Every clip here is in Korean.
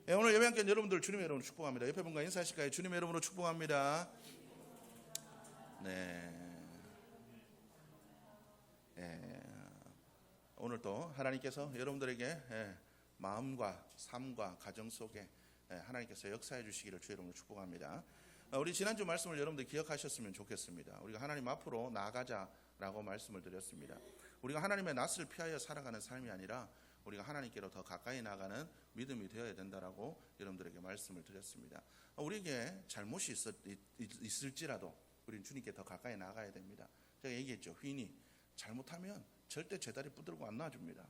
오늘 예배 함께 여러분들 주님의 이름으로 축복합니다. 옆에 분과 인사하실까요? 주님의 이름으로 축복합니다. 네. 오늘 또 하나님께서 여러분들에게 마음과 삶과 가정 속에 하나님께서 역사해 주시기를 주의 이름으로 축복합니다. 우리 지난주 말씀을 여러분들 기억하셨으면 좋겠습니다. 우리가 하나님 앞으로 나아가자라고 말씀을 드렸습니다. 우리가 하나님의 낯을 피하여 살아가는 삶이 아니라 우리가 하나님께로 더 가까이 나가는 믿음이 되어야 된다라고 여러분들에게 말씀을 드렸습니다. 우리에게 잘못이 있을지라도 우리는 주님께 더 가까이 나가야 됩니다. 제가 얘기했죠. 휘인이 잘못하면 절대 제 다리 붙들고 안 놔줍니다.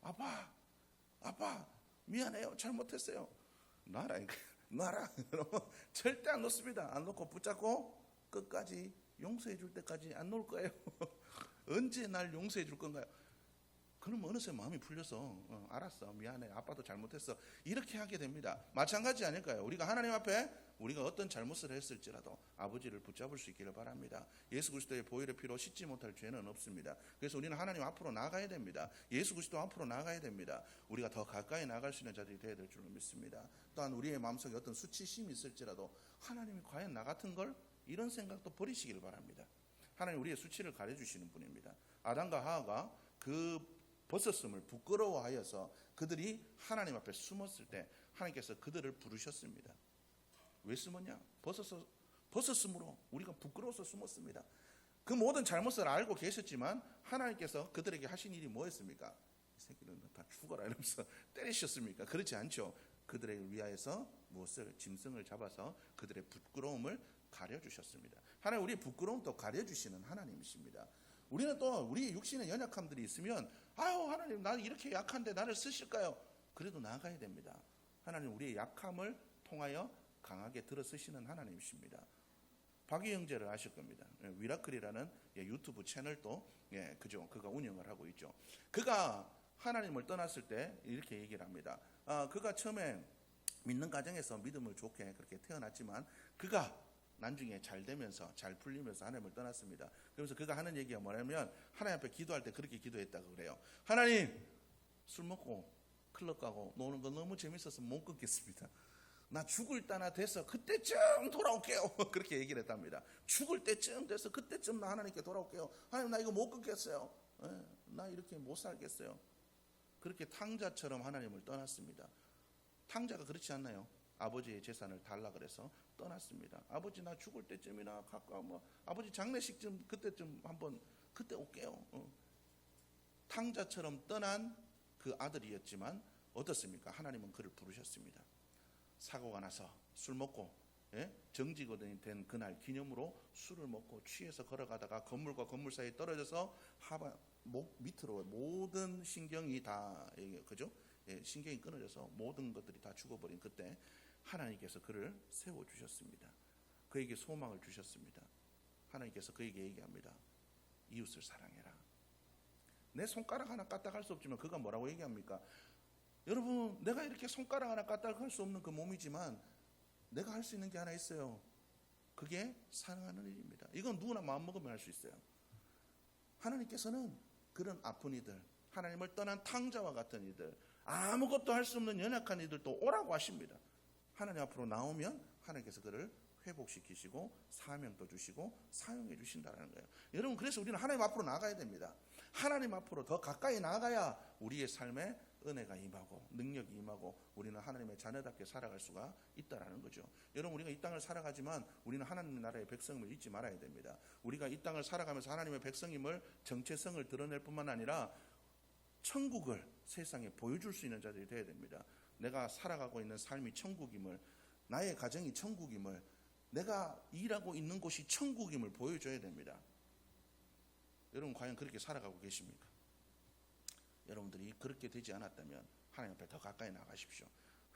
아빠 미안해요, 잘못했어요, 놔라. 절대 안 놓습니다. 안 놓고 붙잡고 끝까지 용서해 줄 때까지 안 놓을 거예요. 언제 날 용서해 줄 건가요? 그럼 어느새 마음이 풀려서 알았어, 미안해, 아빠도 잘못했어, 이렇게 하게 됩니다. 마찬가지 아닐까요? 우리가 하나님 앞에 우리가 어떤 잘못을 했을지라도 아버지를 붙잡을 수 있기를 바랍니다. 예수 그리스도의 보혈의 피로 씻지 못할 죄는 없습니다. 그래서 우리는 하나님 앞으로 나가야 됩니다. 예수 그리스도 앞으로 나가야 됩니다. 우리가 더 가까이 나갈 수 있는 자들이 되어야 될 줄로 믿습니다. 또한 우리의 마음속에 어떤 수치심이 있을지라도 하나님이 과연 나 같은 걸, 이런 생각도 버리시기를 바랍니다. 하나님 우리의 수치를 가려주시는 분입니다. 아담과 하와가 그 벗었음을 부끄러워하여서 그들이 하나님 앞에 숨었을 때 하나님께서 그들을 부르셨습니다. 왜 숨었냐? 벗었으므로 우리가 부끄러워서 숨었습니다. 그 모든 잘못을 알고 계셨지만 하나님께서 그들에게 하신 일이 뭐였습니까? 이 새끼는 다 죽어라 이러면서 때리셨습니까? 그렇지 않죠. 그들을 위하여서 무엇을, 짐승을 잡아서 그들의 부끄러움을 가려주셨습니다. 하나님 우리의 부끄러움도 가려주시는 하나님이십니다. 우리는 또 우리 육신의 연약함들이 있으면 하나님 나는 이렇게 약한데 나를 쓰실까요? 그래도 나아가야 됩니다. 하나님 우리의 약함을 통하여 강하게 들어쓰시는 하나님이십니다. 박희 형제를 아실 겁니다. 위라클이라는 유튜브 채널도 그죠, 그가 운영을 하고 있죠. 그가 하나님을 떠났을 때 이렇게 얘기를 합니다. 그가 처음에 믿는 가정에서 믿음을 좋게 그렇게 태어났지만 그가 나중에 잘 되면서 잘 풀리면서 하나님을 떠났습니다. 그래서 그가 하는 얘기가 뭐냐면 하나님 앞에 기도할 때 그렇게 기도했다고 그래요. 하나님, 술 먹고 클럽 가고 노는 거 너무 재밌어서 못 끊겠습니다. 나 죽을 때나 돼서 그때쯤 돌아올게요. 그렇게 얘기를 했답니다. 죽을 때쯤 돼서 그때쯤 나 하나님께 돌아올게요. 하나님 나 이거 못 끊겠어요. 나 이렇게 못 살겠어요. 그렇게 탕자처럼 하나님을 떠났습니다. 탕자가 그렇지 않나요? 아버지의 재산을 달라 그래서 떠났습니다. 아버지 나 죽을 때쯤이나 아버지 장례식쯤 그때쯤 한번 그때 올게요. 탕자처럼 떠난 그 아들이었지만 어떻습니까? 하나님은 그를 부르셨습니다. 사고가 나서 술 먹고 정지가 된 그날 기념으로 술을 먹고 취해서 걸어가다가 건물과 건물 사이에 떨어져서 목 밑으로 모든 신경이 다 그죠? 신경이 끊어져서 모든 것들이 다 죽어버린 그때 하나님께서 그를 세워주셨습니다. 그에게 소망을 주셨습니다. 하나님께서 그에게 얘기합니다. 이웃을 사랑해라. 내 손가락 하나 까딱할 수 없지만 그가 뭐라고 얘기합니까? 여러분, 내가 이렇게 손가락 하나 까딱할 수 없는 그 몸이지만 내가 할 수 있는 게 하나 있어요. 그게 사랑하는 일입니다. 이건 누구나 마음먹으면 할 수 있어요. 하나님께서는 그런 아픈 이들, 하나님을 떠난 탕자와 같은 이들, 아무것도 할 수 없는 연약한 이들도 오라고 하십니다. 하나님 앞으로 나오면 하나님께서 그를 회복시키시고 사명도 주시고 사용해 주신다는 거예요. 여러분, 그래서 우리는 하나님 앞으로 나가야 됩니다. 하나님 앞으로 더 가까이 나가야 우리의 삶에 은혜가 임하고 능력이 임하고 우리는 하나님의 자녀답게 살아갈 수가 있다라는 거죠. 여러분, 우리가 이 땅을 살아가지만 우리는 하나님의 나라의 백성임을 잊지 말아야 됩니다. 우리가 이 땅을 살아가면서 하나님의 백성임을, 정체성을 드러낼 뿐만 아니라 천국을 세상에 보여줄 수 있는 자들이 되어야 됩니다. 내가 살아가고 있는 삶이 천국임을, 나의 가정이 천국임을, 내가 일하고 있는 곳이 천국임을 보여줘야 됩니다. 여러분, 과연 그렇게 살아가고 계십니까? 여러분들이 그렇게 되지 않았다면 하나님 앞에 더 가까이 나가십시오.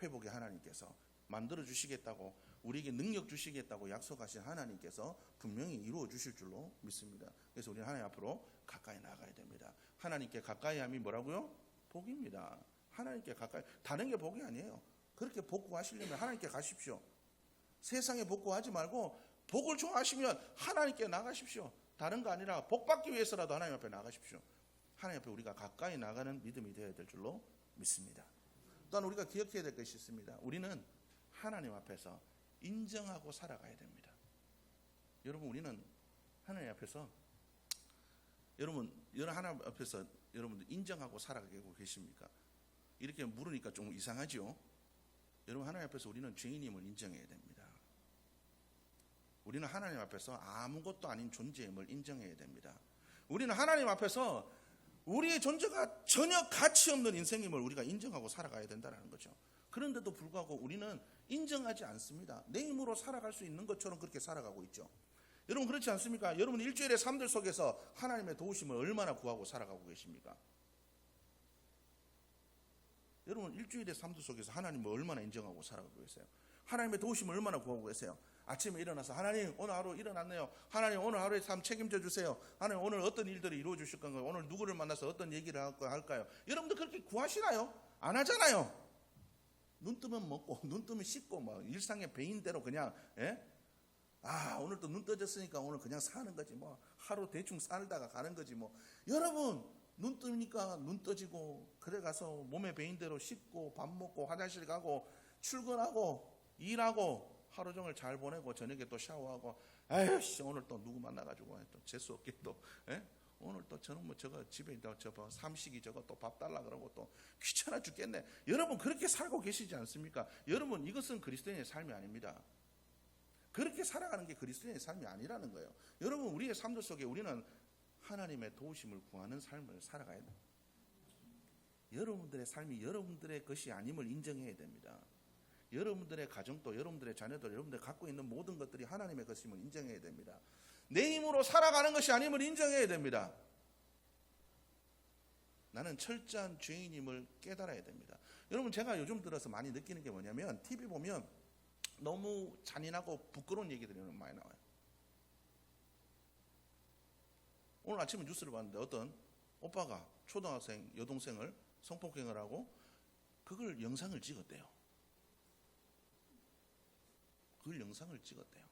회복의 하나님께서 만들어 주시겠다고, 우리에게 능력 주시겠다고 약속하신 하나님께서 분명히 이루어 주실 줄로 믿습니다. 그래서 우리는 하나님 앞으로 가까이 나가야 됩니다. 하나님께 가까이 함이 뭐라고요? 복입니다. 하나님께 가까이, 다른 게 복이 아니에요. 그렇게 복 구하시려면 하나님께 가십시오. 세상에 복 구하지 말고 복을 좋아하시면 하나님께 나가십시오. 다른 거 아니라 복 받기 위해서라도 하나님 앞에 나가십시오. 하나님 앞에 우리가 가까이 나가는 믿음이 되어야 될 줄로 믿습니다. 또한 우리가 기억해야 될 것이 있습니다. 우리는 하나님 앞에서 인정하고 살아가야 됩니다. 여러분, 우리는 하나님 앞에서 하나님 앞에서 여러분들 인정하고 살아가고 계십니까? 이렇게 물으니까 좀 이상하죠? 여러분, 하나님 앞에서 우리는 죄인임을 인정해야 됩니다. 우리는 하나님 앞에서 아무것도 아닌 존재임을 인정해야 됩니다. 우리는 하나님 앞에서 우리의 존재가 전혀 가치 없는 인생임을 우리가 인정하고 살아가야 된다는 거죠. 그런데도 불구하고 우리는 인정하지 않습니다. 내 힘으로 살아갈 수 있는 것처럼 그렇게 살아가고 있죠. 여러분, 그렇지 않습니까? 여러분, 일주일의 삶들 속에서 하나님의 도우심을 얼마나 구하고 살아가고 계십니까? 여러분, 일주일의 삶들 속에서 하나님을 얼마나 인정하고 살아가고 계세요? 하나님의 도우심을 얼마나 구하고 계세요? 아침에 일어나서 하나님, 오늘 하루 일어났네요. 하나님, 오늘 하루의 삶 책임져 주세요. 하나님, 오늘 어떤 일들이 이루어 주실 건가요? 오늘 누구를 만나서 어떤 얘기를 할까요? 여러분들 그렇게 구하시나요? 안 하잖아요. 눈 뜨면 먹고 눈 뜨면 씻고 뭐 일상의 배인대로 그냥 오늘 또 눈 떠졌으니까 오늘 그냥 사는 거지 뭐 하루 대충 살다가 가는 거지 뭐. 여러분, 눈 뜨니까 눈 떠지고 그래 가서 몸의 배인대로 씻고 밥 먹고 화장실 가고 출근하고 일하고 하루 종일 잘 보내고 저녁에 또 샤워하고 에이씨 오늘 또 누구 만나가지고 또 재수 없게 또 오늘 또 저는 뭐 저거 집에 저 삼식이 저거 또 밥 달라 그러고 또 귀찮아 죽겠네. 여러분, 그렇게 살고 계시지 않습니까? 여러분, 이것은 그리스도인의 삶이 아닙니다. 그렇게 살아가는 게 그리스도인의 삶이 아니라는 거예요. 여러분, 우리의 삶들 속에 우리는 하나님의 도우심을 구하는 삶을 살아가야 돼요. 여러분들의 삶이 여러분들의 것이 아님을 인정해야 됩니다. 여러분들의 가정도, 여러분들의 자녀도, 여러분들이 갖고 있는 모든 것들이 하나님의 것임을 인정해야 됩니다. 내 힘으로 살아가는 것이 아님을 인정해야 됩니다. 나는 철저한 죄인임을 깨달아야 됩니다. 여러분, 제가 요즘 들어서 많이 느끼는 게 뭐냐면 TV 보면 너무 잔인하고 부끄러운 얘기들이 너무 많이 나와요. 오늘 아침에 뉴스를 봤는데 어떤 오빠가 초등학생 여동생을 성폭행을 하고 그걸 영상을 찍었대요. 그걸 영상을 찍었대요.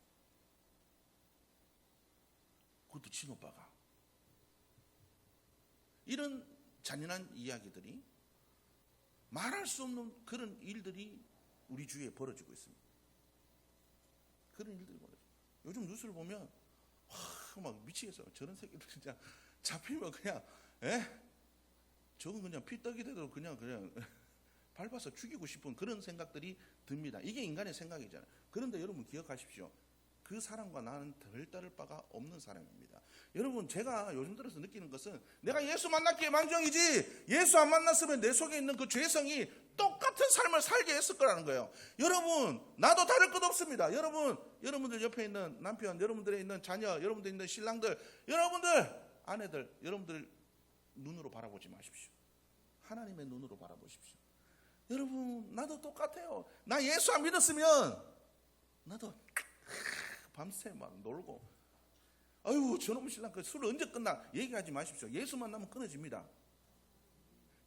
그것도 친오빠가. 이런 잔인한 이야기들이 말할 수 없는 그런 일들이 우리 주위에 벌어지고 있습니다. 그런 일들이 벌어져요. 요즘 뉴스를 보면 막 미치겠어요. 저런 새끼들 진짜 잡히면 그냥 저건 그냥 피떡이 돼도 그냥 밟아서 죽이고 싶은 그런 생각들이 듭니다. 이게 인간의 생각이잖아요. 그런데 여러분 기억하십시오. 그 사람과 나는 덜 다를 바가 없는 사람입니다. 여러분, 제가 요즘 들어서 느끼는 것은 내가 예수 만났기에 망정이지 예수 안 만났으면 내 속에 있는 그 죄성이 똑같은 삶을 살게 했을 거라는 거예요. 여러분, 나도 다를 것 없습니다. 여러분들 옆에 있는 남편, 여러분들에 있는 자녀, 여러분들 있는 신랑들, 여러분들 아내들, 여러분들 눈으로 바라보지 마십시오. 하나님의 눈으로 바라보십시오. 여러분, 나도 똑같아요. 나 예수 안 믿었으면 나도 밤새 막 놀고 아유 저놈의 신랑 그 술 언제 끝나 얘기하지 마십시오. 예수 만나면 끊어집니다.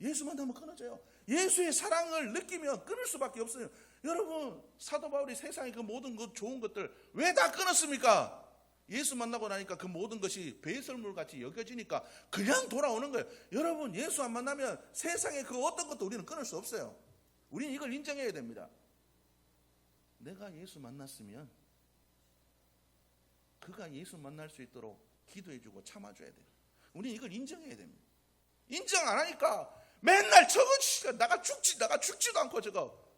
예수 만나면 끊어져요. 예수의 사랑을 느끼면 끊을 수밖에 없어요. 여러분, 사도 바울이 세상의 그 모든 그 좋은 것들 왜 다 끊었습니까? 예수 만나고 나니까 그 모든 것이 배설물 같이 여겨지니까 그냥 돌아오는 거예요. 여러분, 예수 안 만나면 세상의 그 어떤 것도 우리는 끊을 수 없어요. 우리는 이걸 인정해야 됩니다. 내가 예수 만났으면 그가 예수 만날 수 있도록 기도해주고 참아줘야 돼요. 우리는 이걸 인정해야 됩니다. 인정 안 하니까 맨날 저거 나가 죽지도 않고 저거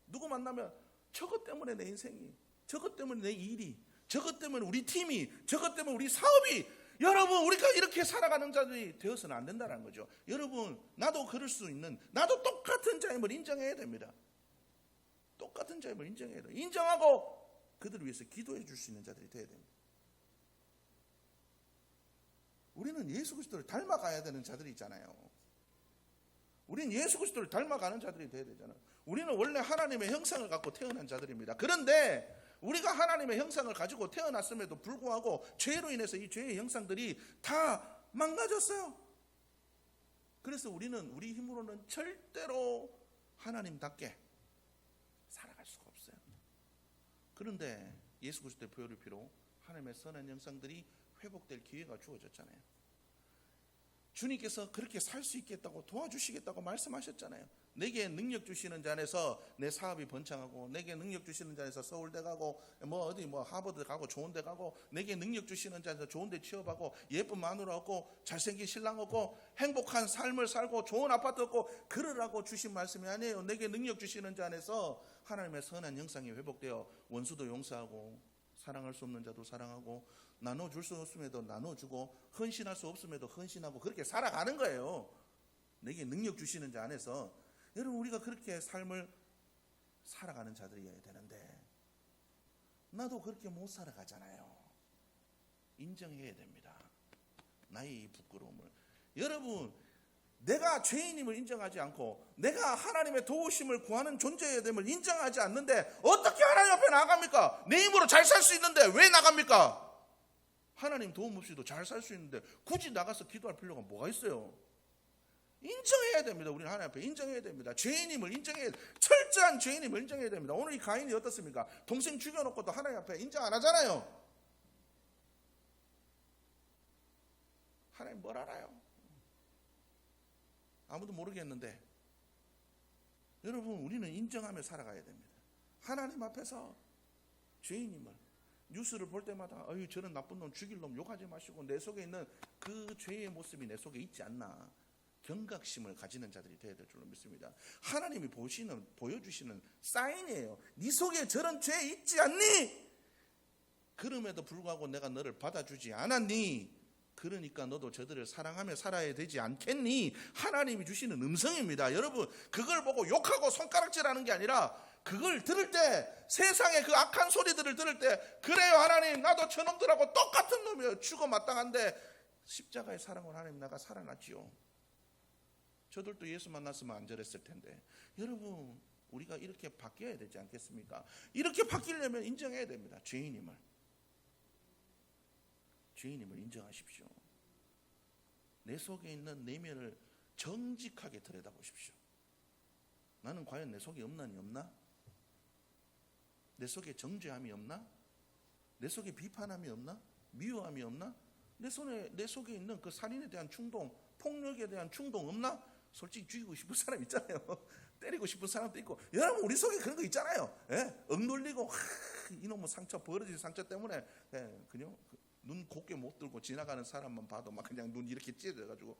누구 만나면 저것 때문에 내 인생이, 저것 때문에 내 일이, 저것 때문에 우리 팀이, 저것 때문에 우리 사업이. 여러분, 우리가 이렇게 살아가는 자들이 되어서는 안 된다는 거죠. 여러분, 나도 그럴 수 있는, 나도 똑같은 자임을 인정해야 됩니다. 똑같은 자임을 인정해야 돼요. 인정하고 그들을 위해서 기도해 줄 수 있는 자들이 되어야 됩니다. 우리는 예수 그리스도를 닮아가야 되는 자들이 있잖아요. 우리는 예수 그리스도를 닮아가는 자들이 되어야 되잖아요. 우리는 원래 하나님의 형상을 갖고 태어난 자들입니다. 그런데 우리가 하나님의 형상을 가지고 태어났음에도 불구하고 죄로 인해서 이 죄의 형상들이 다 망가졌어요. 그래서 우리는 우리 힘으로는 절대로 하나님답게 살아갈 수가 없어요. 그런데 예수 그리스도의 보혈을 피로 하나님의 선한 형상들이 회복될 기회가 주어졌잖아요. 주님께서 그렇게 살 수 있겠다고 도와주시겠다고 말씀하셨잖아요. 내게 능력 주시는 자 안에서 내 사업이 번창하고, 내게 능력 주시는 자 안에서 서울대 가고, 어디 하버드 가고, 좋은 데 가고, 내게 능력 주시는 자 안에서 좋은 데 취업하고, 예쁜 마누라 얻고, 잘생긴 신랑 얻고, 행복한 삶을 살고, 좋은 아파트 얻고, 그러라고 주신 말씀이 아니에요. 내게 능력 주시는 자 안에서 하나님의 선한 형상이 회복되어 원수도 용서하고, 사랑할 수 없는 자도 사랑하고, 나눠줄 수 없음에도 나눠주고, 헌신할 수 없음에도 헌신하고, 그렇게 살아가는 거예요. 내게 능력 주시는 자 안에서. 여러분, 우리가 그렇게 삶을 살아가는 자들이어야 되는데 나도 그렇게 못 살아가잖아요. 인정해야 됩니다. 나의 부끄러움을. 여러분, 내가 죄인임을 인정하지 않고 내가 하나님의 도우심을 구하는 존재여야 됨을 인정하지 않는데 어떻게 하나님 앞에 나갑니까? 내 힘으로 잘 살 수 있는데 왜 나갑니까? 하나님 도움 없이도 잘 살 수 있는데 굳이 나가서 기도할 필요가 뭐가 있어요? 인정해야 됩니다. 우리는 하나님 앞에 인정해야 됩니다. 죄인임을 인정해야 됩니다. 철저한 죄인임을 인정해야 됩니다. 오늘 이 가인이 어떻습니까? 동생 죽여놓고도 하나님 앞에 인정 안 하잖아요. 하나님 뭘 알아요? 아무도 모르겠는데 여러분, 우리는 인정하며 살아가야 됩니다. 하나님 앞에서 죄인임을, 뉴스를 볼 때마다 저런 나쁜 놈, 죽일 놈 욕하지 마시고 내 속에 있는 그 죄의 모습이 내 속에 있지 않나, 경각심을 가지는 자들이 되어야 될 줄로 믿습니다. 하나님이 보여주시는 사인이에요. 네 속에 저런 죄 있지 않니? 그럼에도 불구하고 내가 너를 받아주지 않았니? 그러니까 너도 저들을 사랑하며 살아야 되지 않겠니? 하나님이 주시는 음성입니다. 여러분, 그걸 보고 욕하고 손가락질하는 게 아니라 그걸 들을 때, 세상의 그 악한 소리들을 들을 때, 그래요 하나님, 나도 저놈들하고 똑같은 놈이에요. 죽어 마땅한데 십자가의 사랑으로 하나님 나가 살아났지요. 저들도 예수 만났으면 안 저랬을 텐데. 여러분, 우리가 이렇게 바뀌어야 되지 않겠습니까? 이렇게 바뀌려면 인정해야 됩니다. 죄인임을 인정하십시오. 내 속에 있는 내면을 정직하게 들여다보십시오. 나는 과연 내 속에 음란이 없나? 내 속에 정죄함이 없나? 내 속에 비판함이 없나? 미워함이 없나? 내 속에 있는 그 살인에 대한 충동, 폭력에 대한 충동 없나? 솔직히 죽이고 싶은 사람 있잖아요. 때리고 싶은 사람도 있고. 여러분, 우리 속에 그런 거 있잖아요. 억눌리고 이놈의 상처, 벌어진 상처 때문에 그냥 눈 곱게 못 들고 지나가는 사람만 봐도 막 그냥 눈 이렇게 찢어져가지고,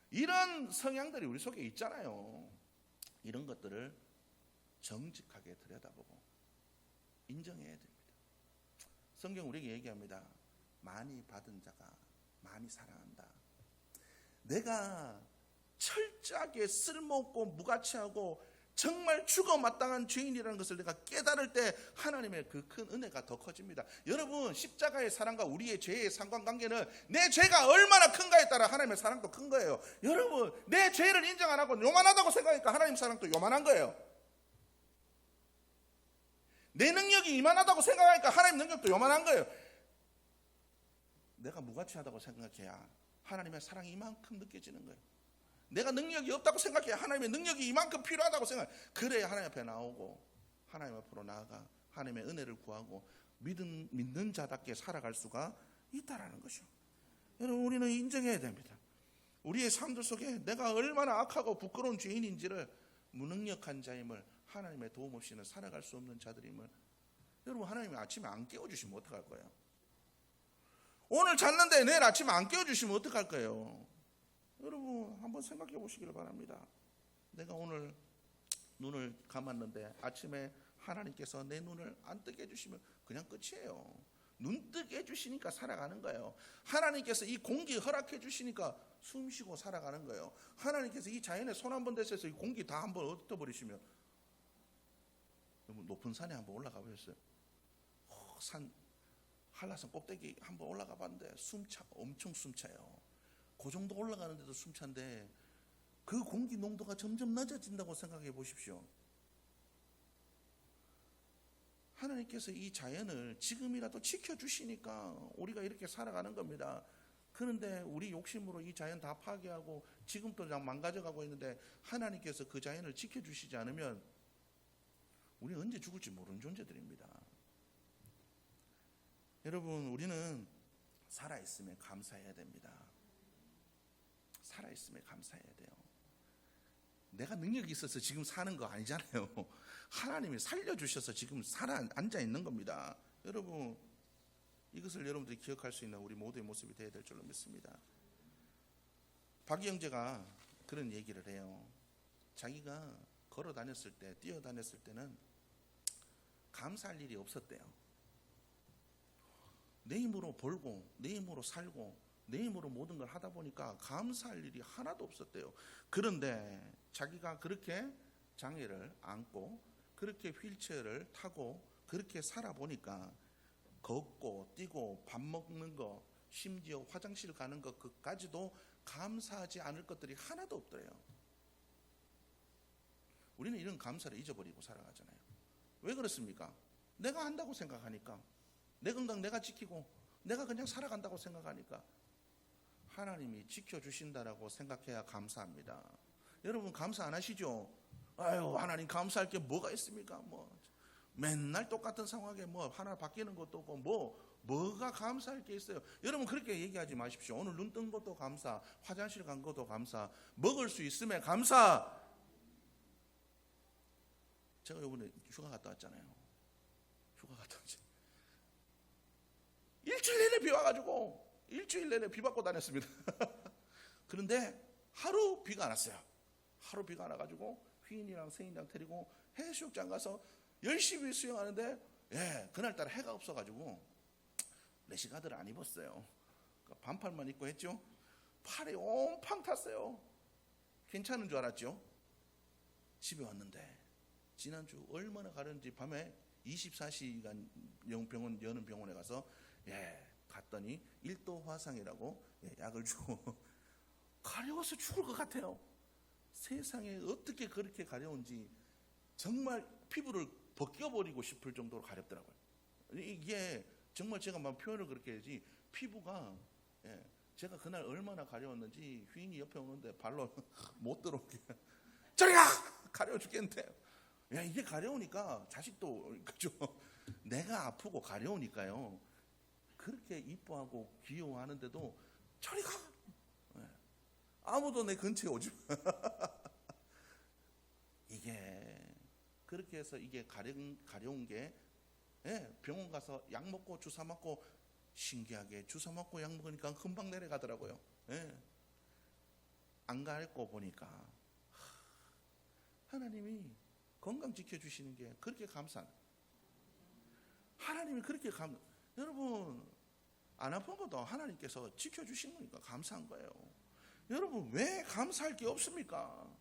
이런 성향들이 우리 속에 있잖아요. 이런 것들을 정직하게 들여다보고 인정해야 됩니다. 성경 우리에게 얘기합니다. 많이 받은 자가 많이 사랑한다. 내가 철저하게 쓸모없고 무가치하고 정말 죽어 마땅한 죄인이라는 것을 내가 깨달을 때 하나님의 그 큰 은혜가 더 커집니다. 여러분, 십자가의 사랑과 우리의 죄의 상관관계는 내 죄가 얼마나 큰가에 따라 하나님의 사랑도 큰 거예요. 여러분, 내 죄를 인정 안 하고 요만하다고 생각하니까 하나님 사랑도 요만한 거예요. 내 능력이 이만하다고 생각하니까 하나님 능력도 요만한 거예요. 내가 무가치하다고 생각해야 하나님의 사랑이 이만큼 느껴지는 거예요. 내가 능력이 없다고 생각해야 하나님의 능력이 이만큼 필요하다고 생각해. 그래야 하나님 앞에 나오고 하나님 앞으로 나아가 하나님의 은혜를 구하고 믿는 자답게 살아갈 수가 있다라는 것이죠. 여러분, 우리는 인정해야 됩니다. 우리의 삶들 속에 내가 얼마나 악하고 부끄러운 죄인인지를, 무능력한 자임을, 하나님의 도움 없이는 살아갈 수 없는 자들임을. 여러분, 하나님이 아침에 안 깨워주시면 어떡할 거예요? 오늘 잤는데 내일 아침에 안 깨워주시면 어떡할 거예요? 여러분, 한번 생각해 보시기를 바랍니다. 내가 오늘 눈을 감았는데 아침에 하나님께서 내 눈을 안 뜨게 해주시면 그냥 끝이에요. 눈 뜨게 해주시니까 살아가는 거예요. 하나님께서 이 공기 허락해 주시니까 숨 쉬고 살아가는 거예요. 하나님께서 이 자연에 손 한번 대셔서 이 공기 다 한번 얻어버리시면, 높은 산에 한번 올라가 보셨어요? 한라산 꼭대기 한번 올라가 봤는데 엄청 숨차요. 그 정도 올라가는데도 숨찬데 그 공기 농도가 점점 낮아진다고 생각해 보십시오. 하나님께서 이 자연을 지금이라도 지켜주시니까 우리가 이렇게 살아가는 겁니다. 그런데 우리 욕심으로 이 자연 다 파괴하고 지금도 망가져가고 있는데 하나님께서 그 자연을 지켜주시지 않으면 우리 언제 죽을지 모르는 존재들입니다. 여러분, 우리는 살아있음에 감사해야 됩니다. 살아있음에 감사해야 돼요. 내가 능력이 있어서 지금 사는 거 아니잖아요. 하나님이 살려주셔서 지금 앉아 있는 겁니다. 여러분, 이것을 여러분들이 기억할 수 있는 우리 모두의 모습이 되어야 될 줄로 믿습니다. 박영재가 그런 얘기를 해요. 자기가 걸어 다녔을 때, 뛰어 다녔을 때는 감사할 일이 없었대요. 내 힘으로 벌고, 내 힘으로 살고, 내 힘으로 모든 걸 하다 보니까 감사할 일이 하나도 없었대요. 그런데 자기가 그렇게 장애를 안고, 그렇게 휠체어를 타고, 그렇게 살아보니까 걷고, 뛰고, 밥 먹는 거, 심지어 화장실 가는 것, 그까지도 감사하지 않을 것들이 하나도 없더래요. 우리는 이런 감사를 잊어버리고 살아가잖아요. 왜 그렇습니까? 내가 한다고 생각하니까, 내 건강 내가 지키고 내가 그냥 살아간다고 생각하니까 하나님이 지켜주신다라고 생각해야 감사합니다. 여러분 감사 안 하시죠? 아유, 하나님 감사할 게 뭐가 있습니까? 맨날 똑같은 상황에 하나 바뀌는 것도 없고 뭐가 감사할 게 있어요? 여러분 그렇게 얘기하지 마십시오. 오늘 눈 뜬 것도 감사, 화장실 간 것도 감사, 먹을 수 있음에 감사. 제가 이번에 휴가 갔다 왔잖아요. 일주일 내내 비 와가지고 일주일 내내 비 맞고 다녔습니다. 그런데 하루 비가 안 왔어요. 하루 비가 안 와가지고 휘인이랑 세인이랑 데리고 해수욕장 가서 열심히 수영하는데 그날따라 해가 없어가지고 레시가드를 안 입었어요. 그러니까 반팔만 입고 했죠. 팔이 온팡 탔어요. 괜찮은 줄 알았죠. 집에 왔는데 지난주 얼마나 가려운지 밤에 24시간 병원 여는 병원에 가서 갔더니 1도 화상이라고 약을 주고 가려워서 죽을 것 같아요. 세상에 어떻게 그렇게 가려운지 정말 피부를 벗겨버리고 싶을 정도로 가렵더라고요. 이게 정말 제가 막 표현을 그렇게 해야지 피부가 제가 그날 얼마나 가려웠는지 휘인이 옆에 오는데 발로 못 들어오게 저리 가! 가려워 죽겠는데 이게 가려우니까 자식도 그죠? 내가 아프고 가려우니까요 그렇게 이뻐하고 귀여워하는데도 저리 가! 아무도 내 근처에 오지 마. 이게 그렇게 해서 이게 가려운 게 병원 가서 약 먹고 주사 맞고 신기하게 주사 맞고 약 먹으니까 금방 내려가더라고요. 안 가렵고 보니까 하나님이 건강 지켜주시는 게 그렇게 감사한 하나님이 그렇게 여러분 안 아픈 것도 하나님께서 지켜주신 거니까 감사한 거예요. 여러분 왜 감사할 게 없습니까?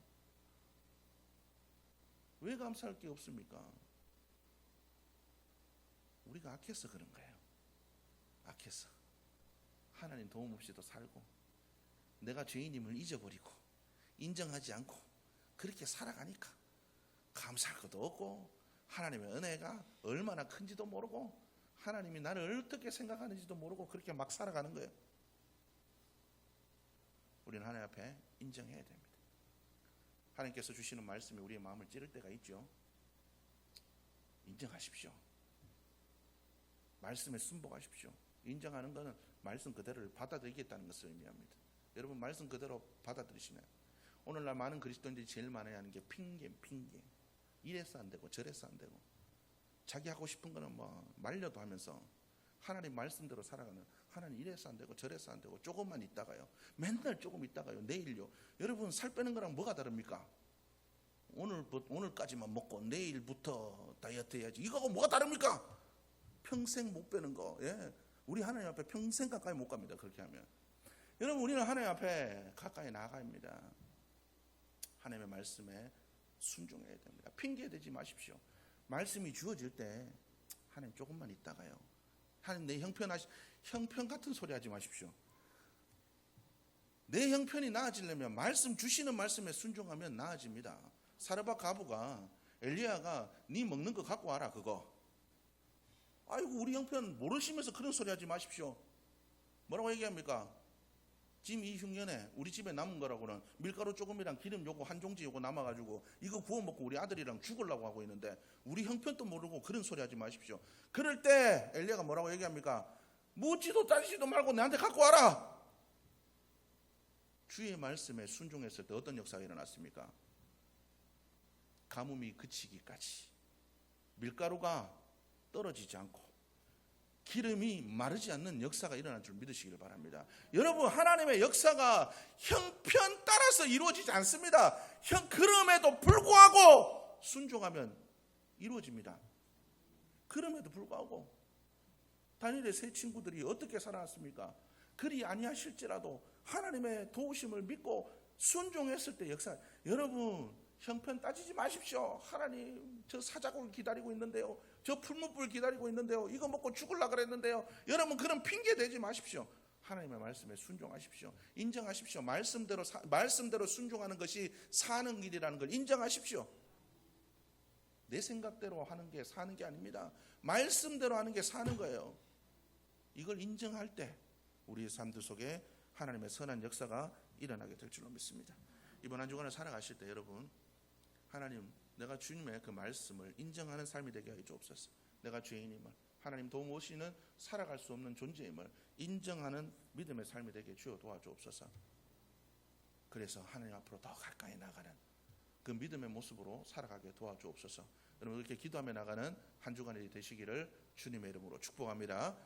왜 감사할 게 없습니까? 우리가 악해서 그런 거예요. 악해서 하나님 도움 없이도 살고 내가 죄인임을 잊어버리고 인정하지 않고 그렇게 살아가니까 감사할 것도 없고 하나님의 은혜가 얼마나 큰지도 모르고 하나님이 나를 어떻게 생각하는지도 모르고 그렇게 막 살아가는 거예요. 우리는 하나님 앞에 인정해야 됩니다. 하나님께서 주시는 말씀이 우리의 마음을 찌를 때가 있죠. 인정하십시오. 말씀에 순복하십시오. 인정하는 것은 말씀 그대로를 받아들이겠다는 것을 의미합니다. 여러분 말씀 그대로 받아들이시나요? 오늘날 많은 그리스도인들이 제일 많이 하는 게 핑계. 이래서 안 되고 저래서 안 되고 자기 하고 싶은 거는 말려도 하면서 하나님 말씀대로 살아가는 하나님 이래서 안 되고 저래서 안 되고 조금만 있다가요. 맨날 조금 있다가요. 내일요. 여러분 살 빼는 거랑 뭐가 다릅니까? 오늘까지만 먹고 내일부터 다이어트 해야지. 이거하고 뭐가 다릅니까? 평생 못 빼는 거. 우리 하나님 앞에 평생 가까이 못 갑니다. 그렇게 하면. 여러분 우리는 하나님 앞에 가까이 나가야 합니다. 하나님의 말씀에 순종해야 됩니다. 핑계 대지 마십시오. 말씀이 주어질 때 하나님 조금만 있다가요. 하나님 내 형편 같은 소리 하지 마십시오. 내 형편이 나아지려면 말씀 주시는 말씀에 순종하면 나아집니다. 사르밧 과부가 엘리야가 네 먹는 거 갖고 와라 그거. 아이고 우리 형편 모르시면서 그런 소리 하지 마십시오. 뭐라고 얘기합니까? 지금 이 흉년에 우리 집에 남은 거라고는 밀가루 조금이랑 기름 요거 한 종지 요거 남아가지고 이거 구워 먹고 우리 아들이랑 죽으려고 하고 있는데 우리 형편도 모르고 그런 소리 하지 마십시오. 그럴 때 엘리야가 뭐라고 얘기합니까? 묻지도 따지지도 말고 내한테 갖고 와라. 주의 말씀에 순종했을 때 어떤 역사가 일어났습니까? 가뭄이 그치기까지 밀가루가 떨어지지 않고 기름이 마르지 않는 역사가 일어날 줄 믿으시기를 바랍니다. 여러분, 하나님의 역사가 형편 따라서 이루어지지 않습니다. 그럼에도 불구하고 순종하면 이루어집니다. 그럼에도 불구하고 다니엘의 세 친구들이 어떻게 살아났습니까? 그리 아니하실지라도 하나님의 도우심을 믿고 순종했을 때 역사. 여러분, 형편 따지지 마십시오. 하나님, 저 사자굴 기다리고 있는데요, 저 풀무불 기다리고 있는데요, 이거 먹고 죽으려고 그랬는데요. 여러분, 그런 핑계 대지 마십시오. 하나님의 말씀에 순종하십시오. 인정하십시오. 말씀대로 순종하는 것이 사는 길이라는 걸 인정하십시오. 내 생각대로 하는 게 사는 게 아닙니다. 말씀대로 하는 게 사는 거예요. 이걸 인정할 때 우리의 삶들 속에 하나님의 선한 역사가 일어나게 될 줄로 믿습니다. 이번 한 주간을 살아가실 때 여러분, 하나님, 내가 주님의 그 말씀을 인정하는 삶이 되게 하여 주옵소서. 내가 죄인임을, 하나님 도움 없이는 살아갈 수 없는 존재임을 인정하는 믿음의 삶이 되게 주어 도와주옵소서. 그래서 하나님 앞으로 더 가까이 나가는 그 믿음의 모습으로 살아가게 도와주옵소서. 여러분, 이렇게 기도하며 나가는 한 주간이 되시기를 주님의 이름으로 축복합니다.